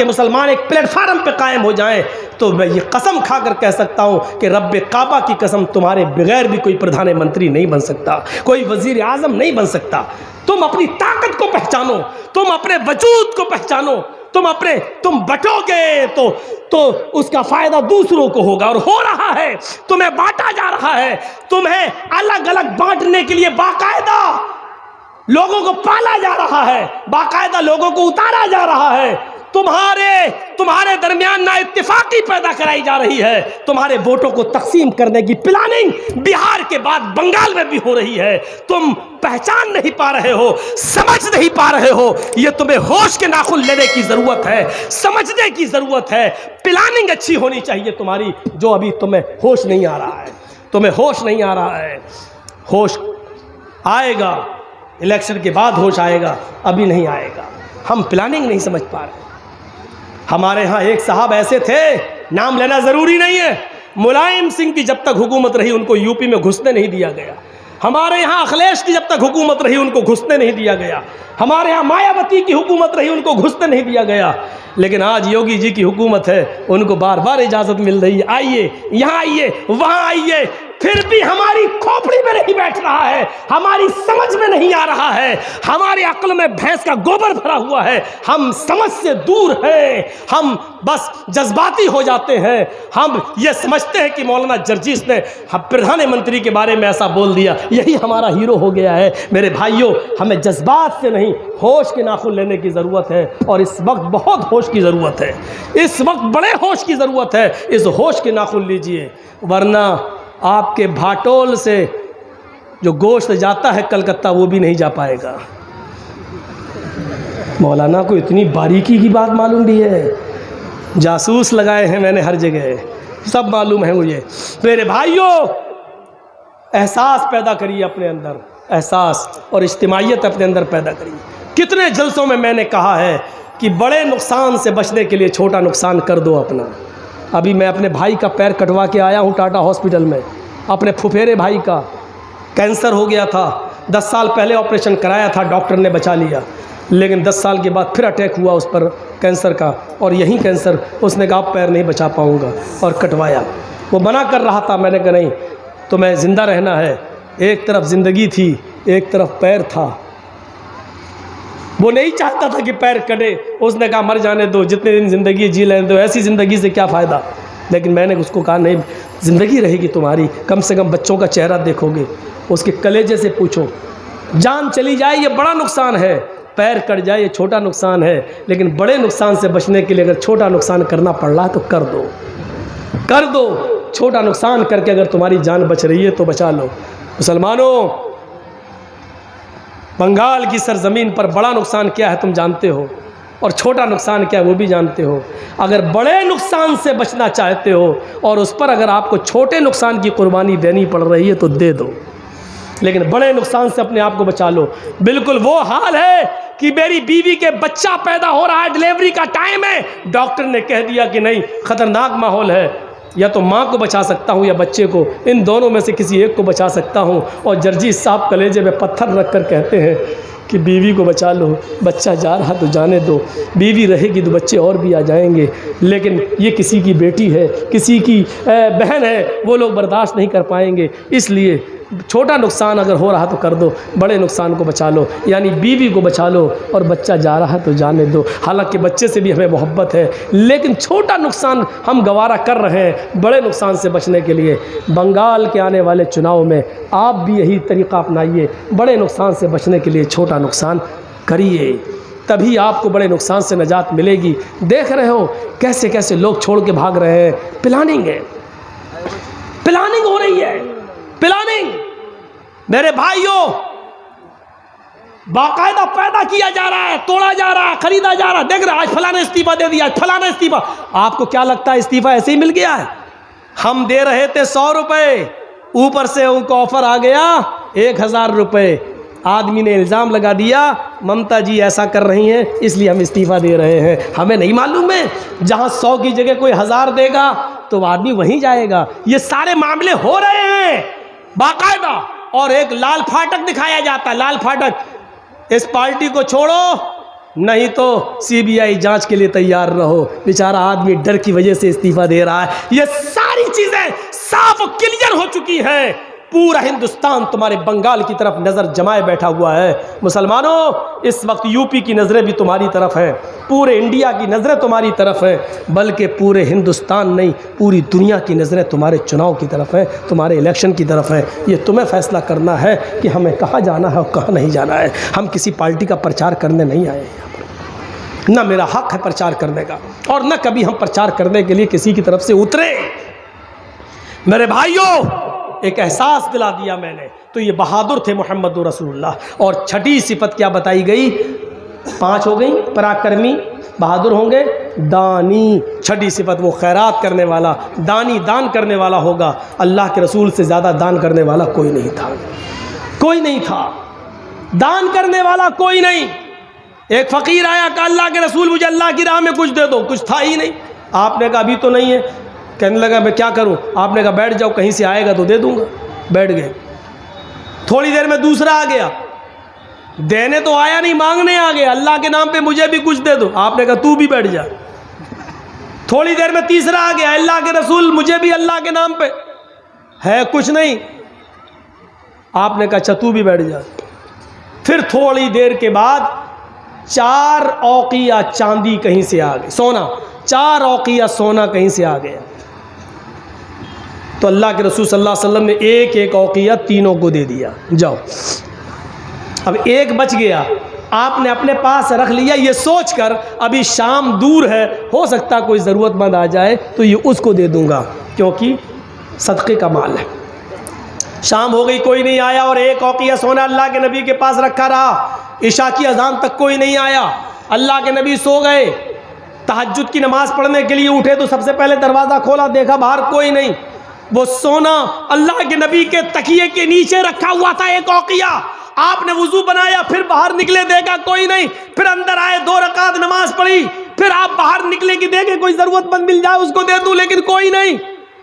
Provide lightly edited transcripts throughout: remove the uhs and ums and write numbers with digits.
कि मुसलमान एक प्लेटफार्म पे कायम हो जाएं, तो मैं ये कसम खाकर कह सकता हूँ कि रब्बे काबा की कसम, तुम्हारे बगैर भी कोई प्रधानमंत्री नहीं बन सकता, कोई वजीर आज़म नहीं बन सकता। तुम अपनी ताकत को पहचानो, तुम अपने वजूद को पहचानो, तुम बटोगे तो उसका फायदा दूसरों को होगा, और हो रहा है। तुम्हें बांटा जा रहा है, तुम्हें अलग अलग बांटने के लिए बाकायदा लोगों को पाला जा रहा है, बाकायदा लोगों को उतारा जा रहा है। तुम्हारे दरमियान ना इत्तेफाकी पैदा कराई जा रही है। तुम्हारे वोटों को तकसीम करने की प्लानिंग बिहार के बाद बंगाल में भी हो रही है। तुम पहचान नहीं पा रहे हो, समझ नहीं पा रहे हो। यह तुम्हें होश के नाखून लेने की जरूरत है, समझने की जरूरत है। प्लानिंग अच्छी होनी चाहिए तुम्हारी, जो अभी तुम्हें होश नहीं आ रहा है। तुम्हें होश नहीं आ रहा है। होश आएगा, इलेक्शन के बाद होश आएगा, अभी नहीं आएगा। हम प्लानिंग नहीं समझ पा रहे। हमारे यहाँ एक साहब ऐसे थे, नाम लेना ज़रूरी नहीं है, मुलायम सिंह की जब तक हुकूमत रही उनको यूपी में घुसने नहीं दिया गया। हमारे यहाँ अखिलेश की जब तक हुकूमत रही उनको घुसने नहीं दिया गया। हमारे यहाँ मायावती की हुकूमत रही, उनको घुसने नहीं दिया गया। लेकिन आज योगी जी की हुकूमत है, उनको बार बार इजाज़त मिल रही है, आइए, यहाँ आइए, वहाँ आइए, फिर भी हमारी खोपड़ी में नहीं बैठ रहा है, हमारी समझ में नहीं आ रहा है, हमारी अक्ल में भैंस का गोबर भरा हुआ है। हम समझ से दूर हैं, हम बस जज्बाती हो जाते हैं। हम ये समझते हैं कि मौलाना जर्जीस ने प्रधानमंत्री के बारे में ऐसा बोल दिया, यही हमारा हीरो हो गया है। मेरे भाइयों, हमें जज्बात से नहीं, होश के नाखून लेने की ज़रूरत है, और इस वक्त बहुत होश की ज़रूरत है। इस वक्त बड़े होश की ज़रूरत है। इस होश के नाखून लीजिए, वरना आपके भाटोल से जो गोश्त जाता है कलकत्ता, वो भी नहीं जा पाएगा। मौलाना को इतनी बारीकी की बात मालूम भी है, जासूस लगाए हैं मैंने हर जगह, सब मालूम है मुझे। मेरे भाइयों, एहसास पैदा करिए अपने अंदर, एहसास और इज्तिमाइयत अपने अंदर पैदा करिए। कितने जलसों में मैंने कहा है कि बड़े नुकसान से बचने के लिए छोटा नुकसान कर दो अपना। अभी मैं अपने भाई का पैर कटवा के आया हूँ टाटा हॉस्पिटल में। अपने फुफेरे भाई का कैंसर हो गया था, 10 साल पहले ऑपरेशन कराया था, डॉक्टर ने बचा लिया, लेकिन 10 साल के बाद फिर अटैक हुआ उस पर कैंसर का, और यही कैंसर, उसने कहा पैर नहीं बचा पाऊँगा, और कटवाया। वो मना कर रहा था, मैंने कहा नहीं, तुम्हें ज़िंदा रहना है। एक तरफ ज़िंदगी थी, एक तरफ पैर था। वो नहीं चाहता था कि पैर कटे, उसने कहा मर जाने दो, जितने दिन ज़िंदगी जी लेने दो, ऐसी ज़िंदगी से क्या फ़ायदा। लेकिन मैंने उसको कहा नहीं, ज़िंदगी रहेगी तुम्हारी, कम से कम बच्चों का चेहरा देखोगे, उसके कलेजे से पूछो। जान चली जाए ये बड़ा नुकसान है, पैर कट जाए ये छोटा नुकसान है, लेकिन बड़े नुकसान से बचने के लिए अगर छोटा नुकसान करना पड़ रहा है तो कर दो, कर दो। छोटा नुकसान करके अगर तुम्हारी जान बच रही है तो बचा लो। मुसलमानों, बंगाल की सरजमीन पर बड़ा नुकसान क्या है तुम जानते हो, और छोटा नुकसान क्या है वो भी जानते हो। अगर बड़े नुकसान से बचना चाहते हो और उस पर अगर आपको छोटे नुकसान की कुर्बानी देनी पड़ रही है तो दे दो, लेकिन बड़े नुकसान से अपने आप को बचा लो। बिल्कुल वो हाल है कि मेरी बीवी के बच्चा पैदा हो रहा है, डिलीवरी का टाइम है, डॉक्टर ने कह दिया कि नहीं, ख़तरनाक माहौल है, या तो माँ को बचा सकता हूँ या बच्चे को, इन दोनों में से किसी एक को बचा सकता हूँ। और जर्जीस साहब कलेजे में पत्थर रख कर कहते हैं कि बीवी को बचा लो, बच्चा जा रहा तो जाने दो, बीवी रहेगी तो बच्चे और भी आ जाएंगे, लेकिन ये किसी की बेटी है, किसी की बहन है, वो लोग बर्दाश्त नहीं कर पाएंगे। इसलिए छोटा नुकसान अगर हो रहा तो कर दो, बड़े नुकसान को बचा लो, यानी बीवी को बचा लो, और बच्चा जा रहा है तो जाने दो। हालांकि बच्चे से भी हमें मोहब्बत है, लेकिन छोटा नुकसान हम गवारा कर रहे हैं बड़े नुकसान से बचने के लिए। बंगाल के आने वाले चुनाव में आप भी यही तरीक़ा अपनाइए, बड़े नुकसान से बचने के लिए छोटा नुकसान करिए, तभी आपको बड़े नुकसान से निजात मिलेगी। देख रहे हो कैसे कैसे लोग छोड़ के भाग रहे हैं। प्लानिंग है, प्लानिंग हो रही है, प्लानिंग। मेरे भाइयों, बाकायदा पैदा किया जा रहा है, तोड़ा जा रहा है, खरीदा जा रहा है। देख रहे आज फलाना इस्तीफा दे दिया, फलाना इस्तीफा। आपको क्या लगता है इस्तीफा ऐसे ही मिल गया है? हम दे रहे थे 100 रुपये, ऊपर से उनको ऑफर आ गया 1000 रुपये। आदमी ने इल्ज़ाम लगा दिया ममता जी ऐसा कर रही हैं इसलिए हम इस्तीफ़ा दे रहे हैं। हमें नहीं मालूम है, जहाँ 100 की जगह कोई 1000 देगा तो आदमी वहीं जाएगा। ये सारे मामले हो रहे हैं बाकायदा, और एक लाल फाटक दिखाया जाता है, लाल फाटक, इस पार्टी को छोड़ो नहीं तो सीबीआई जांच के लिए तैयार रहो। बेचारा आदमी डर की वजह से इस्तीफा दे रहा है। ये सारी चीजें साफ और क्लियर हो चुकी हैं। पूरा हिंदुस्तान तुम्हारे बंगाल की तरफ नज़र जमाए बैठा हुआ है। मुसलमानों, इस वक्त यूपी की नज़रें भी तुम्हारी तरफ हैं, पूरे इंडिया की नज़रें तुम्हारी तरफ हैं, बल्कि पूरे हिंदुस्तान नहीं, पूरी दुनिया की नज़रें तुम्हारे चुनाव की तरफ हैं, तुम्हारे इलेक्शन की तरफ हैं। ये तुम्हें फैसला करना है कि हमें कहाँ जाना है और कहाँ नहीं जाना है। हम किसी पार्टी का प्रचार करने नहीं आए यहाँ पर, न मेरा हक है प्रचार करने का, और न कभी हम प्रचार करने के लिए किसी की तरफ से उतरे। मेरे भाइयों, एक एहसास दिला दिया मैंने, तो ये बहादुर थे मोहम्मद रसूलुल्लाह। और छठी सिफत क्या बताई गई? 5 हो गई, पराक्रमी, बहादुर होंगे, दानी। छठी सिफत वो खैरात करने वाला, दानी, दान करने वाला होगा। अल्लाह के रसूल से ज़्यादा दान करने वाला कोई नहीं था, कोई नहीं था, दान करने वाला कोई नहीं। एक फ़कीर आया, कहा अल्लाह के रसूल मुझे अल्लाह की राह में कुछ दे दो। कुछ था ही नहीं। आपने कहा अभी तो नहीं है। कहने लगा मैं क्या करूं? आपने कहा बैठ जाओ, कहीं से आएगा तो दे दूंगा। बैठ गए। थोड़ी देर में दूसरा आ गया, देने तो आया नहीं, मांगने आ गया, अल्लाह के नाम पे मुझे भी कुछ दे दो। आपने कहा तू भी बैठ जा। थोड़ी देर में तीसरा आ गया, अल्लाह के रसूल मुझे भी अल्लाह के नाम पे है कुछ नहीं। आपने कहा अच्छा तू भी बैठ जा। फिर थोड़ी देर के बाद 4 औकिया चांदी कहीं से आ गई, सोना, 4 औकिया सोना कहीं से आ गया। तो अल्लाह के रसूल सल्लल्लाहु अलैहि वसल्लम ने एक एक औकिया तीनों को दे दिया, जाओ। अब एक बच गया, आपने अपने पास रख लिया, ये सोचकर अभी शाम दूर है, हो सकता कोई ज़रूरतमंद आ जाए तो ये उसको दे दूंगा, क्योंकि सदक़े का माल है। शाम हो गई, कोई नहीं आया, और एक औकिया सोना अल्लाह के नबी के पास रखा रहा। इशा की अजान तक कोई नहीं आया। अल्लाह के नबी सो गए। तहज्जुद की नमाज़ पढ़ने के लिए उठे तो सबसे पहले दरवाज़ा खोला, देखा बाहर कोई नहीं। वो सोना अल्लाह के नबी के तकिए के नीचे रखा हुआ था, एक औकिया। आपने वुजू बनाया, फिर बाहर निकले, देखा कोई नहीं। फिर अंदर आए, 2 रकात नमाज पढ़ी। फिर आप बाहर निकले कि देखे कोई ज़रूरतमंद मिल जाए उसको दे दूं, लेकिन कोई नहीं।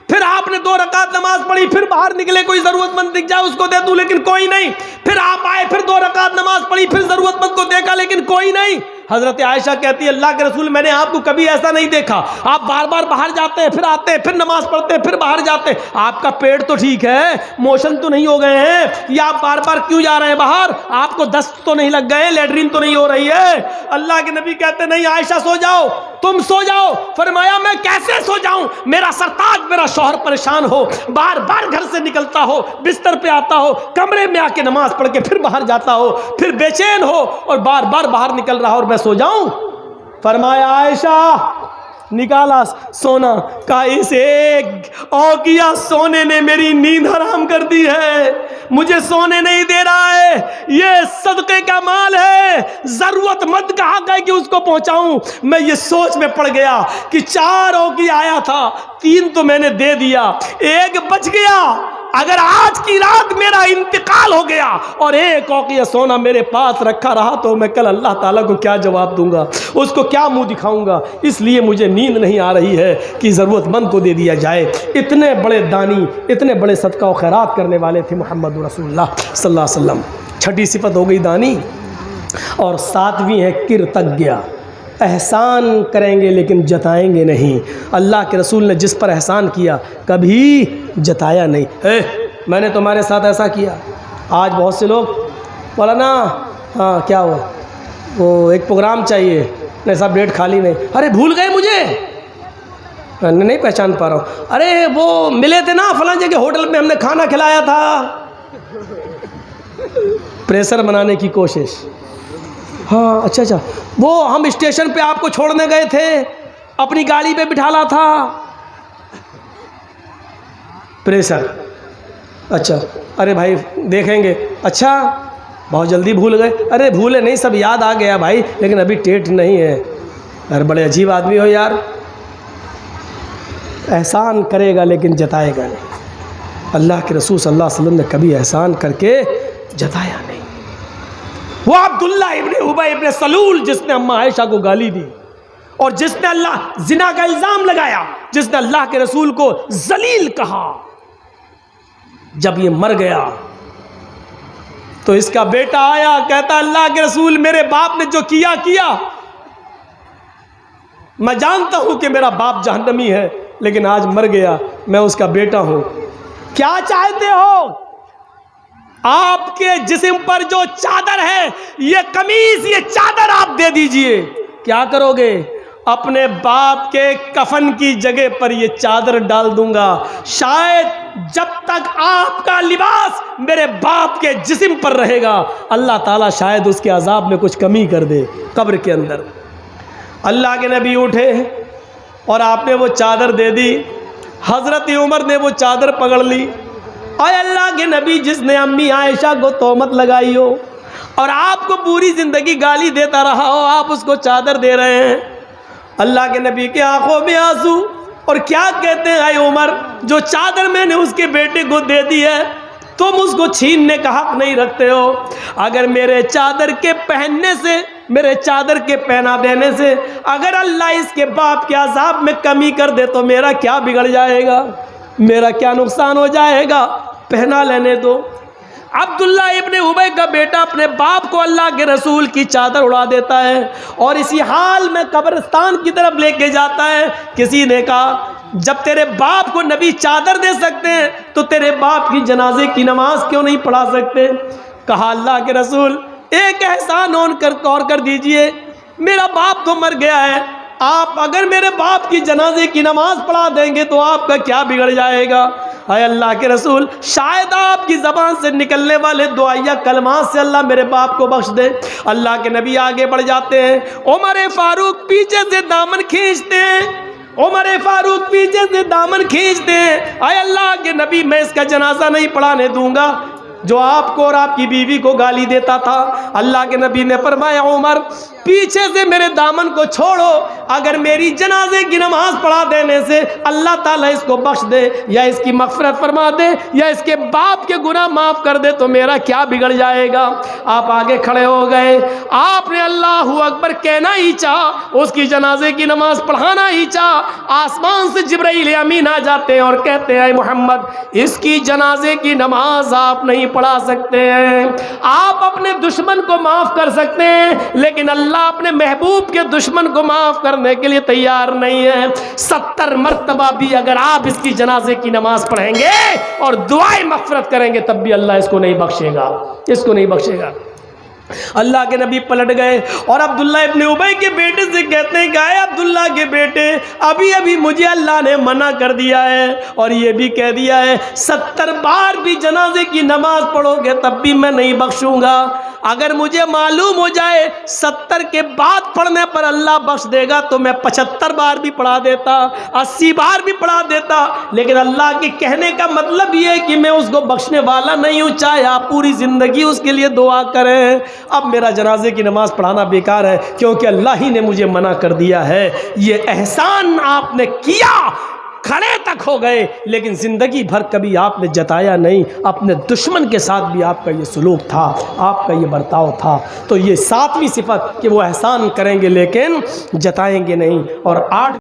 फिर आपने 2 रकात नमाज पढ़ी, फिर बाहर निकले, कोई ज़रूरतमंद दिख जाए उसको दे दूं, लेकिन कोई नहीं। फिर आप आए, फिर 2 रकात नमाज पढ़ी, फिर ज़रूरतमंद को देखा, लेकिन कोई नहीं। हज़रत आयशा कहती है अल्लाह के रसूल मैंने आपको कभी ऐसा नहीं देखा, आप बार बार बाहर जाते हैं, फिर आते हैं, फिर नमाज पढ़ते हैं, फिर बाहर जाते हैं। आपका पेट तो ठीक है, मोशन तो नहीं हो गए हैं, या आप बार बार क्यों जा रहे हैं बाहर? आपको दस्त तो नहीं लग गए, लेटरिन तो नहीं हो रही है? अल्लाह के नबी कहते नहीं आयशा सो जाओ, तुम सो जाओ। फरमाया मैं कैसे सो जाऊं? मेरा सरताज, मेरा शौहर परेशान हो, बार बार घर से निकलता हो, बिस्तर पे आता हो, कमरे में आके नमाज पढ़ के फिर बाहर जाता हो, फिर बेचैन हो और बार बार बाहर निकल रहा हो, और मैं सो जाऊं? फरमाया आयशा, निकाला सोना का, इस एक औकिया सोने ने मेरी नींद हराम कर दी है, मुझे सोने नहीं दे रहा है। ये सदक़े का माल है, ज़रूरतमंद का हक है कि उसको पहुंचाऊं। मैं ये सोच में पड़ गया कि 4 औकिया आया था, 3 तो मैंने दे दिया, 1 बच गया। अगर आज की रात मेरा इंतकाल हो गया और 1 औकिया सोना मेरे पास रखा रहा तो मैं कल अल्लाह ताला को क्या जवाब दूंगा, उसको क्या मुंह दिखाऊंगा? इसलिए मुझे नींद नहीं आ रही है कि ज़रूरतमंद को दे दिया जाए। इतने बड़े दानी, इतने बड़े सदका और खैरात करने वाले थे मोहम्मद रसूलुल्लाह सल्लल्लाहु अलैहि वसल्लम। छठी सिफत हो गई दानी, और 7वीं है कृतज्ञ। एहसान करेंगे लेकिन जताएंगे नहीं। अल्लाह के रसूल ने जिस पर एहसान किया कभी जताया नहीं। मैंने तुम्हारे साथ ऐसा किया। आज बहुत से लोग बोला ना, हाँ क्या हुआ, वो एक प्रोग्राम चाहिए, नहीं साहब डेट खाली नहीं। अरे भूल गए मुझे, नहीं पहचान पा रहा हूँ। अरे वो मिले थे ना फलां जगह होटल में, हमने खाना खिलाया था। प्रेशर बनाने की कोशिश। हाँ अच्छा, वो हम स्टेशन पे आपको छोड़ने गए थे, अपनी गाड़ी पे बिठाला था। प्रेशर। अच्छा, अरे भाई देखेंगे। अच्छा, बहुत जल्दी भूल गए। अरे भूले नहीं, सब याद आ गया भाई, लेकिन अभी डेट नहीं है। अरे बड़े अजीब आदमी हो यार। एहसान करेगा लेकिन जताएगा नहीं। अल्लाह के रसूल सल्लल्लाहु अलैहि वसल्लम ने कभी एहसान करके जताया नहीं। वो अब्दुल्ला इब्ने उबय इब्ने सलूल जिसने अम्मा आयशा को गाली दी, और जिसने अल्लाह जिना का इल्ज़ाम लगाया, जिसने अल्लाह के रसूल को जलील कहा, जब ये मर गया तो इसका बेटा आया, कहता अल्लाह के रसूल मेरे बाप ने जो किया किया, मैं जानता हूं कि मेरा बाप जहन्नमी है, लेकिन आज मर गया, मैं उसका बेटा हूं, क्या चाहते हो? आपके जिस्म पर जो चादर है, ये कमीज, ये चादर आप दे दीजिए। क्या करोगे? अपने बाप के कफन की जगह पर ये चादर डाल दूंगा। शायद जब तक आपका लिबास मेरे बाप के जिस्म पर रहेगा, अल्लाह ताला शायद उसके अजाब में कुछ कमी कर दे कब्र के अंदर। अल्लाह के नबी उठे और आपने वो चादर दे दी। हज़रत उमर ने वो चादर पकड़ ली। आए अल्लाह के नबी, जिसने अम्मी आयशा को तोहमत लगाई हो और आपको पूरी ज़िंदगी गाली देता रहा हो, आप उसको चादर दे रहे हैं। अल्लाह के नबी की आंखों में आंसू, और क्या कहते हैं, आए उमर, जो चादर मैंने उसके बेटे को दे दी है, तुम उसको छीनने का हक नहीं रखते हो। अगर मेरे चादर के पहनने से, मेरे चादर के पहना देने से अगर अल्लाह इसके बाप के अजाब में कमी कर दे तो मेरा क्या बिगड़ जाएगा, मेरा क्या नुकसान हो जाएगा? पहना लेने दो। अब्दुल्ला इब्ने उबई का बेटा अपने बाप को अल्लाह के रसूल की चादर उड़ा देता है और इसी हाल में कब्रिस्तान की तरफ लेके जाता है। किसी ने कहा, जब तेरे बाप को नबी चादर दे सकते हैं तो तेरे बाप की जनाजे की नमाज क्यों नहीं पढ़ा सकते? कहा, अल्लाह के रसूल एक एहसान और कर दीजिए, मेरा बाप तो मर गया है, आप अगर मेरे बाप की जनाजे की नमाज पढ़ा देंगे तो आपका क्या बिगड़ जाएगा? हाय अल्लाह के रसूल, शायद आपकी ज़बान से निकलने वाले दुआया कलमात से अल्लाह मेरे बाप को बख्श दे। अल्लाह के नबी आगे बढ़ जाते हैं। उमर फारूक पीछे से दामन खींचते हैं, उमर फारूक पीछे से दामन खींचते हैं। हाय अल्लाह के नबी, मैं इसका जनाजा नहीं पढ़ाने दूंगा जो आपको और आपकी बीवी को गाली देता था। अल्लाह के नबी ने फरमाया, उमर पीछे से मेरे दामन को छोड़ो, अगर मेरी जनाजे की नमाज पढ़ा देने से अल्लाह ताला इसको बख्श दे या इसकी मग़फ़िरत फरमा दे या इसके बाप के गुनाह माफ़ कर दे तो मेरा क्या बिगड़ जाएगा? आप आगे खड़े हो गए, आपने अल्लाहु अकबर कहना ही चाहा, उसकी जनाजे की नमाज पढ़ाना ही चाहा। आसमान से जिब्राइल अमीन आ जाते हैं और कहते हैं, मोहम्मद इसकी जनाजे की नमाज आप नहीं पढ़ा सकते हैं। आप अपने दुश्मन को माफ़ कर सकते हैं, लेकिन अल्लाह अपने महबूब के दुश्मन को माफ करने के लिए तैयार नहीं है। 70 मरतबा भी अगर आप इसकी जनाजे की नमाज पढ़ेंगे और दुआएं मग़फ़िरत करेंगे तब भी अल्लाह इसको नहीं बख्शेगा, इसको नहीं बख्शेगा। अल्लाह के नबी पलट गए और अब्दुल्ला इब्ने उबई के बेटे से कहते हैं, गाय अब्दुल्ला के बेटे, अभी अभी मुझे अल्लाह ने मना कर दिया है और ये भी कह दिया है 70 बार भी जनाजे की नमाज पढ़ोगे तब भी मैं नहीं बख्शूंगा। अगर मुझे मालूम हो जाए 70 के बाद पढ़ने पर अल्लाह बख्श देगा तो मैं 75 बार भी पढ़ा देता, 80 बार भी पढ़ा देता, लेकिन अल्लाह के कहने का मतलब ये है कि मैं उसको बख्शने वाला नहीं हूँ, चाहे आप पूरी ज़िंदगी उसके लिए दुआ करें। अब मेरा जनाजे की नमाज पढ़ाना बेकार है क्योंकि अल्लाह ही ने मुझे मना कर दिया है। ये एहसान आपने किया, खड़े तक हो गए, लेकिन ज़िंदगी भर कभी आपने जताया नहीं। अपने दुश्मन के साथ भी आपका ये सलूक था, आपका ये बर्ताव था। तो ये 7वीं सिफत कि वो एहसान करेंगे लेकिन जताएंगे नहीं। और 8